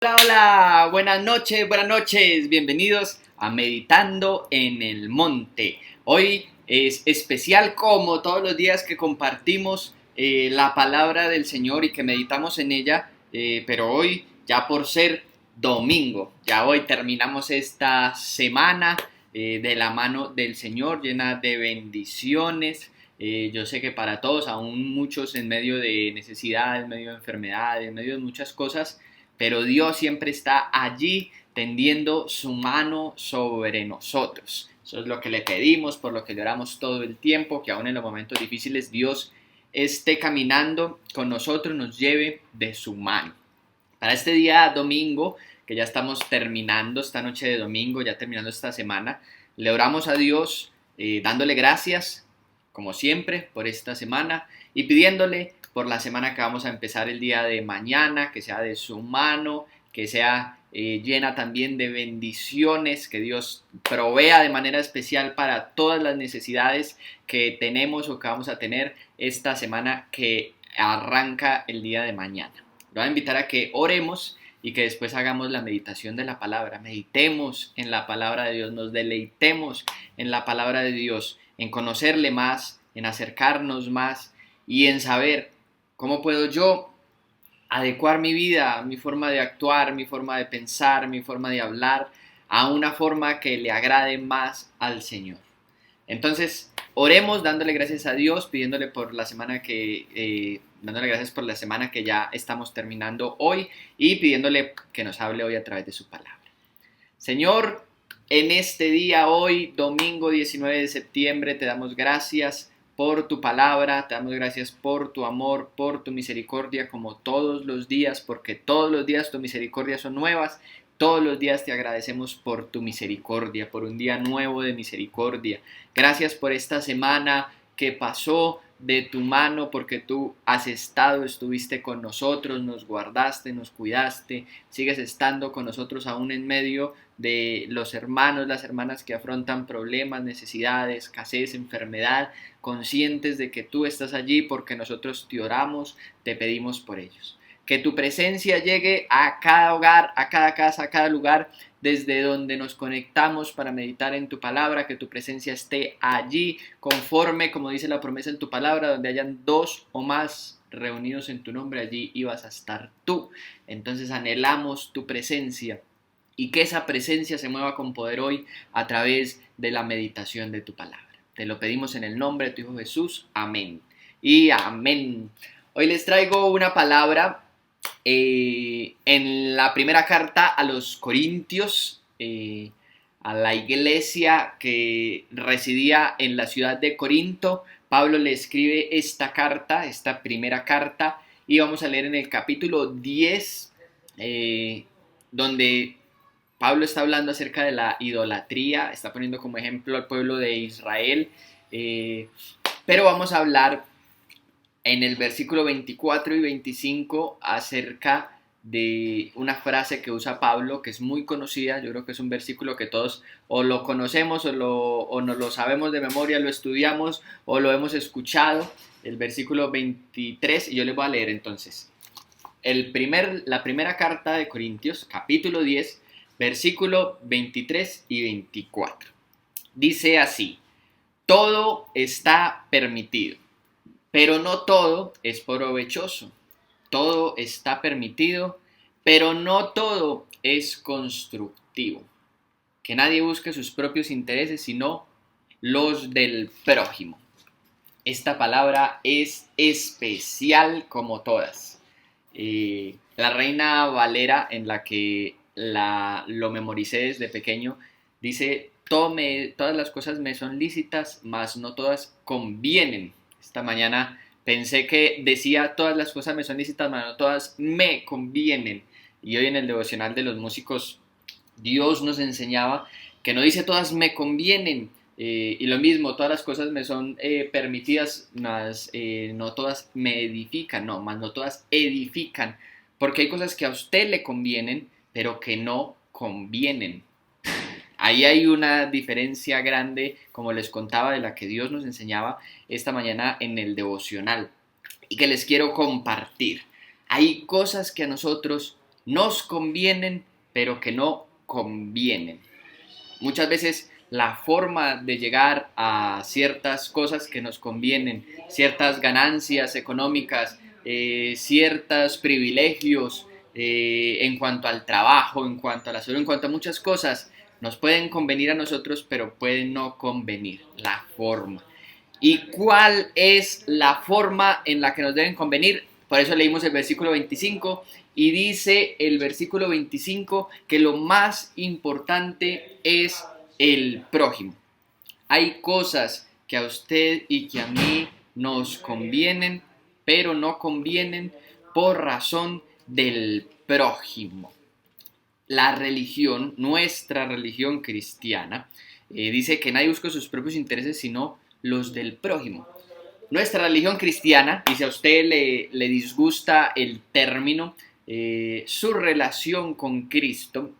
Hola, hola, buenas noches, bienvenidos a Meditando en el Monte. Hoy es especial como todos los días que compartimos la palabra del Señor y que meditamos en ella, pero hoy ya por ser domingo, ya hoy terminamos esta semana de la mano del Señor llena de bendiciones. Yo sé que para todos, aún muchos en medio de necesidades, en medio de enfermedades, en medio de muchas cosas, pero Dios siempre está allí tendiendo su mano sobre nosotros. Eso es lo que le pedimos, por lo que le oramos todo el tiempo, que aún en los momentos difíciles Dios esté caminando con nosotros, nos lleve de su mano. Para este día domingo, que ya estamos terminando esta noche de domingo, ya terminando esta semana, le oramos a Dios dándole gracias, como siempre, por esta semana y pidiéndole por la semana que vamos a empezar el día de mañana, que sea de su mano, que sea llena también de bendiciones, que Dios provea de manera especial para todas las necesidades que tenemos o que vamos a tener esta semana que arranca el día de mañana. Lo voy a invitar a que oremos y que después hagamos la meditación de la palabra. Meditemos en la palabra de Dios, nos deleitemos en la palabra de Dios, en conocerle más, en acercarnos más y en saber cómo puedo yo adecuar mi vida, mi forma de actuar, mi forma de pensar, mi forma de hablar a una forma que le agrade más al Señor. Entonces, oremos dándole gracias a Dios, pidiéndole por la semana dándole gracias por la semana que ya estamos terminando hoy y pidiéndole que nos hable hoy a través de su palabra. Señor, en este día, hoy, domingo 19 de septiembre, te damos gracias por tu palabra, te damos gracias por tu amor, por tu misericordia, como todos los días, porque todos los días tu misericordia son nuevas. Todos los días te agradecemos por tu misericordia, por un día nuevo de misericordia. Gracias por esta semana que pasó de tu mano, porque tú has estado, estuviste con nosotros, nos guardaste, nos cuidaste, sigues estando con nosotros aún en medio de los hermanos, las hermanas que afrontan problemas, necesidades, escasez, enfermedad, conscientes de que tú estás allí porque nosotros te oramos, te pedimos por ellos. Que tu presencia llegue a cada hogar, a cada casa, a cada lugar desde donde nos conectamos para meditar en tu palabra, que tu presencia esté allí conforme, como dice la promesa en tu palabra, donde hayan dos o más reunidos en tu nombre, allí ibas a estar tú. Entonces anhelamos tu presencia y que esa presencia se mueva con poder hoy a través de la meditación de tu palabra. Te lo pedimos en el nombre de tu Hijo Jesús. Amén. Y amén. Hoy les traigo una palabra en la primera carta a los Corintios, a la iglesia que residía en la ciudad de Corinto. Pablo le escribe esta carta, esta primera carta, y vamos a leer en el capítulo 10, donde Pablo está hablando acerca de la idolatría, está poniendo como ejemplo al pueblo de Israel, pero vamos a hablar en el versículo 24 y 25 acerca de una frase que usa Pablo, que es muy conocida. Yo creo que es un versículo que todos o lo conocemos o nos lo sabemos de memoria, lo estudiamos o lo hemos escuchado. El versículo 23, y yo les voy a leer entonces. La primera carta de Corintios, capítulo 10, versículo 23 y 24. Dice así: todo está permitido, pero no todo es provechoso. Todo está permitido, pero no todo es constructivo. Que nadie busque sus propios intereses, sino los del prójimo. Esta palabra es especial como todas. La Reina Valera, en la que lo memoricé desde pequeño, dice: todas las cosas me son lícitas, mas no todas convienen. Esta mañana pensé que decía: todas las cosas me son lícitas, mas no todas me convienen. Y hoy en el devocional de los músicos, Dios nos enseñaba que no dice todas me convienen, y lo mismo, todas las cosas me son permitidas, mas no todas me edifican, no, mas no todas edifican, porque hay cosas que a usted le convienen, pero que no convienen. Ahí hay una diferencia grande, como les contaba, de la que Dios nos enseñaba esta mañana en el devocional y que les quiero compartir. Hay cosas que a nosotros nos convienen, pero que no convienen. Muchas veces la forma de llegar a ciertas cosas que nos convienen, ciertas ganancias económicas, ciertos privilegios en cuanto al trabajo, en cuanto a la salud, en cuanto a muchas cosas, nos pueden convenir a nosotros, pero pueden no convenir la forma. ¿Y cuál es la forma en la que nos deben convenir? Por eso leímos el versículo 25 y dice el versículo 25 que lo más importante es el prójimo. Hay cosas que a usted y que a mí nos convienen, pero no convienen por razón del prójimo. La religión, nuestra religión cristiana, dice que nadie busca sus propios intereses sino los del prójimo. Nuestra religión cristiana, y si a usted le disgusta el término, su relación con Cristo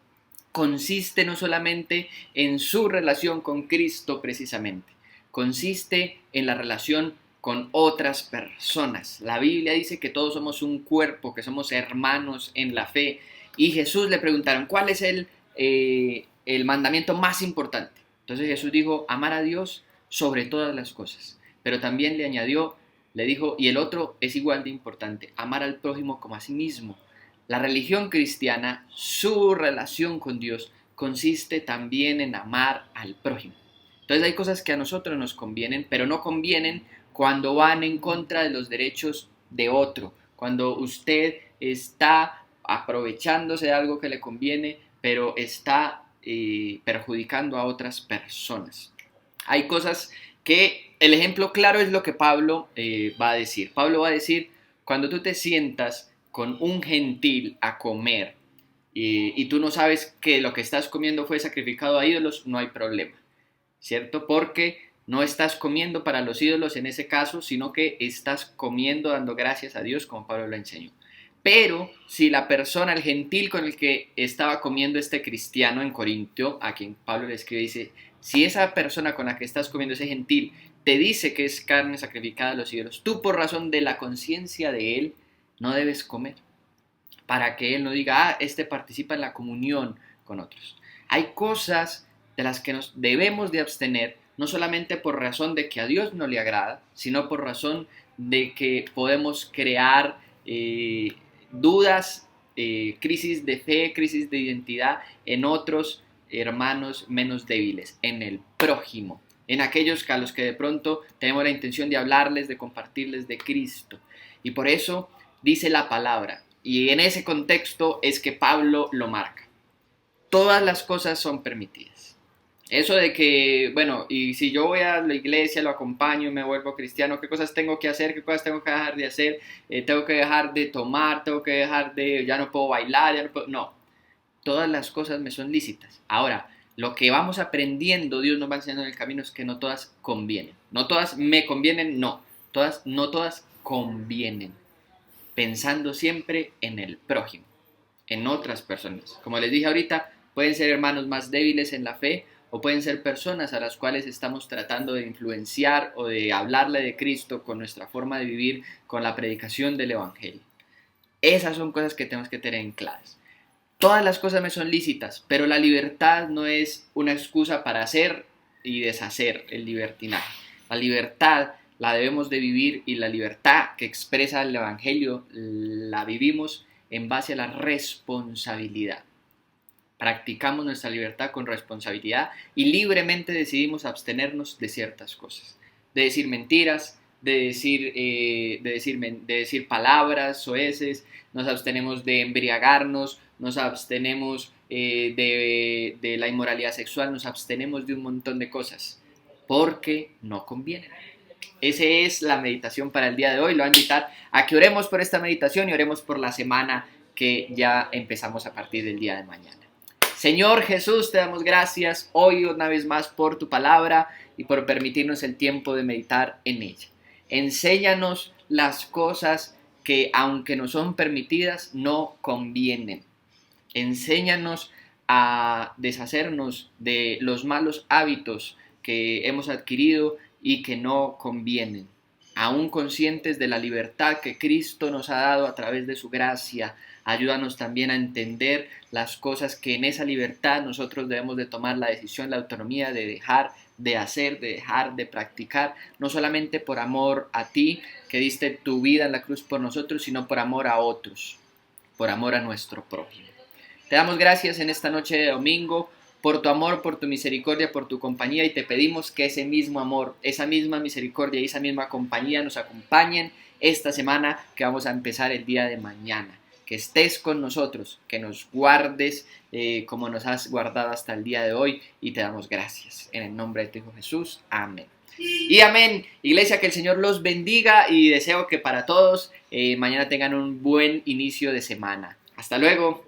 consiste no solamente en su relación con Cristo precisamente, consiste en la relación con otras personas. La Biblia dice que todos somos un cuerpo, que somos hermanos en la fe, y Jesús le preguntaron, ¿cuál es el mandamiento más importante? Entonces Jesús dijo, amar a Dios sobre todas las cosas. Pero también le añadió, le dijo, y el otro es igual de importante, amar al prójimo como a sí mismo. La religión cristiana, su relación con Dios, consiste también en amar al prójimo. Entonces hay cosas que a nosotros nos convienen, pero no convienen cuando van en contra de los derechos de otro, cuando usted está aprovechándose de algo que le conviene, pero está perjudicando a otras personas. Hay cosas que el ejemplo claro es lo que Pablo va a decir. Pablo va a decir, cuando tú te sientas con un gentil a comer y tú no sabes que lo que estás comiendo fue sacrificado a ídolos, no hay problema, ¿cierto? Porque no estás comiendo para los ídolos en ese caso, sino que estás comiendo dando gracias a Dios, como Pablo lo enseñó. Pero si la persona, el gentil con el que estaba comiendo este cristiano en Corintio, a quien Pablo le escribe, dice, si esa persona con la que estás comiendo, ese gentil, te dice que es carne sacrificada a los ídolos, tú por razón de la conciencia de él, no debes comer, para que él no diga, este participa en la comunión con otros. Hay cosas de las que nos debemos de abstener, no solamente por razón de que a Dios no le agrada, sino por razón de que podemos crear dudas, crisis de fe, crisis de identidad en otros hermanos menos débiles, en el prójimo, en aquellos a los que de pronto tenemos la intención de hablarles, de compartirles de Cristo. Y por eso dice la palabra, y en ese contexto es que Pablo lo marca. Todas las cosas son permitidas. Eso de que, bueno, y si yo voy a la iglesia, lo acompaño, me vuelvo cristiano, ¿qué cosas tengo que hacer? ¿Qué cosas tengo que dejar de hacer? Tengo que dejar de tomar, tengo que dejar de, ya no puedo bailar, ya no puedo, no. Todas las cosas me son lícitas. Ahora, lo que vamos aprendiendo, Dios nos va enseñando en el camino es que no todas convienen. No todas me convienen, no. No todas convienen. Pensando siempre en el prójimo, en otras personas. Como les dije ahorita, pueden ser hermanos más débiles en la fe o pueden ser personas a las cuales estamos tratando de influenciar o de hablarle de Cristo con nuestra forma de vivir, con la predicación del Evangelio. Esas son cosas que tenemos que tener en claras. Todas las cosas me son lícitas, pero la libertad no es una excusa para hacer y deshacer el libertinaje. La libertad la debemos de vivir y la libertad que expresa el Evangelio la vivimos en base a la responsabilidad. Practicamos nuestra libertad con responsabilidad y libremente decidimos abstenernos de ciertas cosas, de decir mentiras, de decir palabras soeces, nos abstenemos de embriagarnos, nos abstenemos de la inmoralidad sexual, nos abstenemos de un montón de cosas, porque no conviene. Esa es la meditación para el día de hoy. Lo voy a invitar a que oremos por esta meditación y oremos por la semana que ya empezamos a partir del día de mañana. Señor Jesús, te damos gracias hoy una vez más por tu palabra y por permitirnos el tiempo de meditar en ella. Enséñanos las cosas que, aunque no son permitidas, no convienen. Enséñanos a deshacernos de los malos hábitos que hemos adquirido y que no convienen, aún conscientes de la libertad que Cristo nos ha dado a través de su gracia, Ayúdanos también a entender las cosas que en esa libertad nosotros debemos de tomar la decisión, la autonomía de dejar de hacer, de dejar de practicar, no solamente por amor a ti, que diste tu vida en la cruz por nosotros, sino por amor a otros, por amor a nuestro prójimo. Te damos gracias en esta noche de domingo por tu amor, por tu misericordia, por tu compañía, y te pedimos que ese mismo amor, esa misma misericordia y esa misma compañía nos acompañen esta semana que vamos a empezar el día de mañana. Que estés con nosotros, que nos guardes como nos has guardado hasta el día de hoy, y te damos gracias. En el nombre de tu Hijo Jesús, amén. Y amén. Iglesia, que el Señor los bendiga y deseo que para todos mañana tengan un buen inicio de semana. Hasta luego.